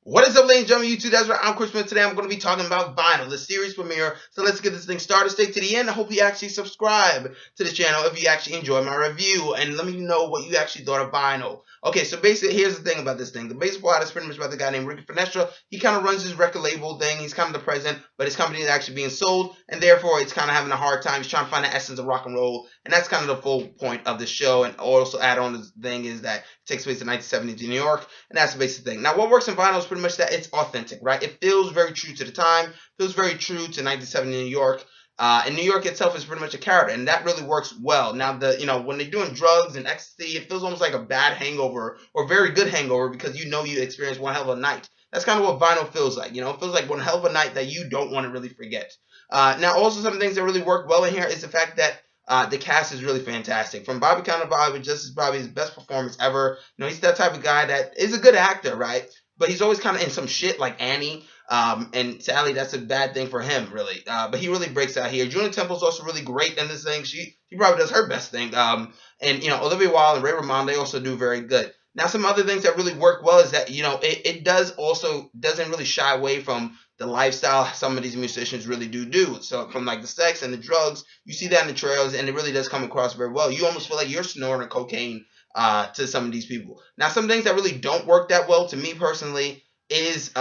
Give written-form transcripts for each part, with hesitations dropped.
What is up, ladies and gentlemen, YouTube? That's right. I'm Chris Smith. Today I'm going to be talking about Vinyl, the series premiere. So let's get this thing started. Stay to the end. I hope you actually subscribe to the channel if you actually enjoy my review. And let me know what you actually thought of Vinyl. Okay, so basically, here's the thing about this thing. The basic plot is pretty much about the guy named Ricky Finestra. He kind of runs his record label thing. He's kind of the president, but his company is actually being sold. And therefore, it's kind of having a hard time. He's trying to find the essence of rock and roll. And that's kind of the full point of the show. And also add on the thing is that it takes place in 1970s in New York. And that's the basic thing. Now, what works in Vinyl is pretty much that it's authentic, right? It feels very true to the time, feels very true to 1970 New York. And New York itself is pretty much a character, and that really works well. Now, when they're doing drugs and ecstasy, it feels almost like a bad hangover or very good hangover because you experienced one hell of a night. That's kind of what Vinyl feels like. It feels like one hell of a night that you don't want to really forget. Now, also some things that really work well in here is the fact that the cast is really fantastic. From Bobby Cannavale with Justice Bobby's best performance ever. He's that type of guy that is a good actor, right? But he's always kind of in some shit like Annie. And sadly, that's a bad thing for him, really. But he really breaks out here. Julia Temple's also really great in this thing. She probably does her best thing. And Olivia Wilde and Ray Romano, they also do very good. Now, some other things that really work well is that it doesn't really shy away from the lifestyle some of these musicians really do. So from like the sex and the drugs, you see that in the trailers, and it really does come across very well. You almost feel like you're snorting cocaine to some of these people. Now, some things that really don't work that well to me personally is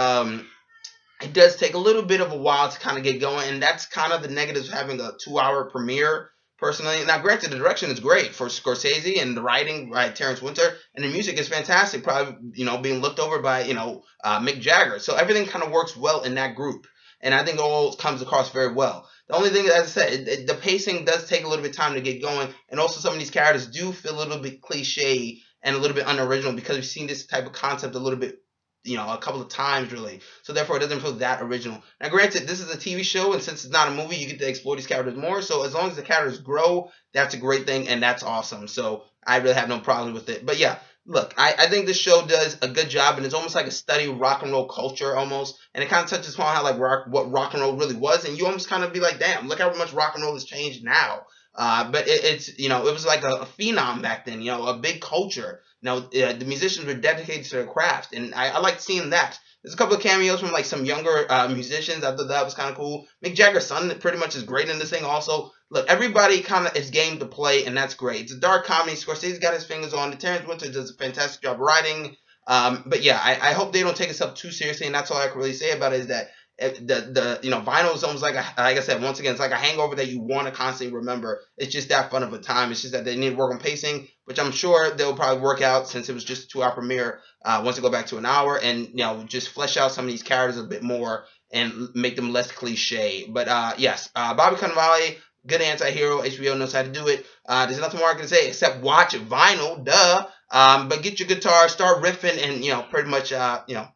it does take a little bit of a while to kind of get going, and that's kind of the negatives of having a 2-hour premiere. Personally, now granted, the direction is great for Scorsese, and the writing by Terrence Winter, and the music is fantastic. Probably being looked over by Mick Jagger, so everything kind of works well in that group, and I think it all comes across very well. The only thing, as I said, the pacing does take a little bit of time to get going, and also some of these characters do feel a little bit cliche and a little bit unoriginal because we've seen this type of concept a little bit a couple of times really. So therefore, it doesn't feel that original. Now, granted, this is a TV show, and since it's not a movie, you get to explore these characters more. So as long as the characters grow, that's a great thing, and that's awesome. So I really have no problem with it. But yeah, look, I think this show does a good job, and it's almost like a study of rock and roll culture almost, and it kind of touches upon how what rock and roll really was, and you almost kind of be like, damn, look how much rock and roll has changed now. But it was like a phenom back then, a big culture. The musicians were dedicated to their craft, and I like seeing that. There's a couple of cameos from like some younger musicians. I thought that was kind of cool. Mick Jagger's son pretty much is great in this thing. Also, look, everybody kind of is game to play, and that's great. It's a dark comedy. Scorsese's got his fingers on it. Terrence Winter does a fantastic job writing. But yeah, I hope they don't take us up too seriously, and that's all I can really say about it is that Vinyl is almost like like I said, once again, it's like a hangover that you want to constantly remember. It's just that fun of a time. It's just that they need to work on pacing, which I'm sure they'll probably work out since it was just a 2-hour premiere. Once they go back to an hour, and just flesh out some of these characters a bit more and make them less cliche. But yes, Bobby Cannavale, good anti-hero. HBO knows how to do it. There's nothing more I can say except watch Vinyl, duh. But get your guitar, start riffing, and pretty much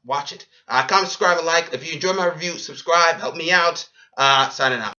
watch it. Comment, subscribe, and like. If you enjoy my review, subscribe, help me out. Signing out.